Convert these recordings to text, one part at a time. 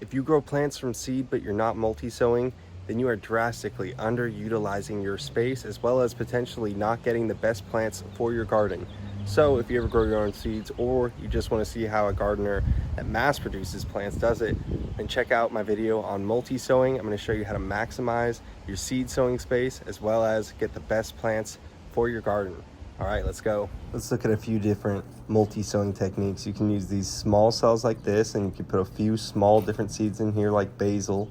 If you grow plants from seed but you're not multi-sowing, then you are drastically underutilizing your space, as well as potentially not getting the best plants for your garden. So if you ever grow your own seeds, or you just want to see how a gardener that mass produces plants does it, then check out my video on multi-sowing. I'm going to show you how to maximize your seed sowing space as well as get the best plants for your garden. All right, let's go. Let's look at a few different multi-sowing techniques. You can use these small cells like this, and you can put a few small different seeds in here like basil.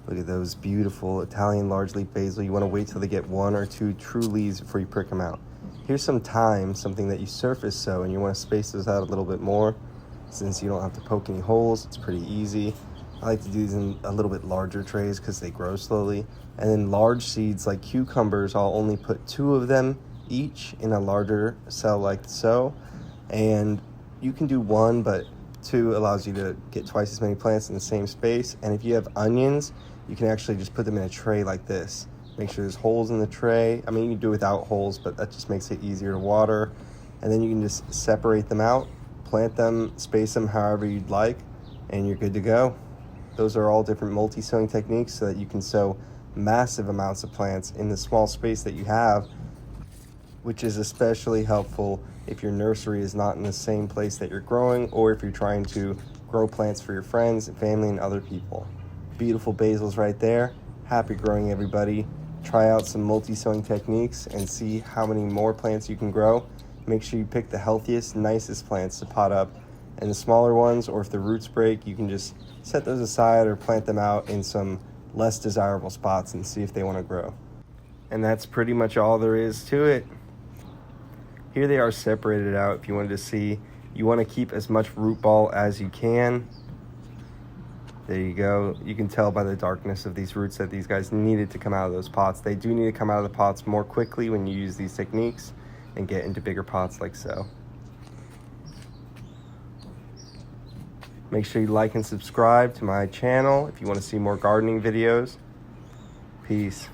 Look at those beautiful Italian large leaf basil. You want to wait till they get 1 or 2 true leaves before you prick them out. Here's some thyme, something that you surface sow, and you want to space those out a little bit more since you don't have to poke any holes. It's pretty easy. I like to do these in a little bit larger trays because they grow slowly. And then large seeds like cucumbers, I'll only put 2 of them each in a larger cell like so. And you can do 1, but 2 allows you to get twice as many plants in the same space. And if you have onions, you can actually just put them in a tray like this. Make sure there's holes in the tray. I mean, you can do without holes, but that just makes it easier to water. And then you can just separate them out, plant them, space them however you'd like, and you're good to go. Those are all different multi-sowing techniques so that you can sow massive amounts of plants in the small space that you have, which is especially helpful if your nursery is not in the same place that you're growing, or if you're trying to grow plants for your friends, family, and other people. Beautiful basils right there. Happy growing, everybody. Try out some multi-sowing techniques and see how many more plants you can grow. Make sure you pick the healthiest, nicest plants to pot up. And the smaller ones, or if the roots break, you can just set those aside or plant them out in some less desirable spots and see if they want to grow. And that's pretty much all there is to it. Here they are separated out if you wanted to see. You want to keep as much root ball as you can. There you go. You can tell by the darkness of these roots that these guys needed to come out of those pots. They do need to come out of the pots more quickly when you use these techniques and get into bigger pots like so. Make sure you like and subscribe to my channel if you want to see more gardening videos. Peace.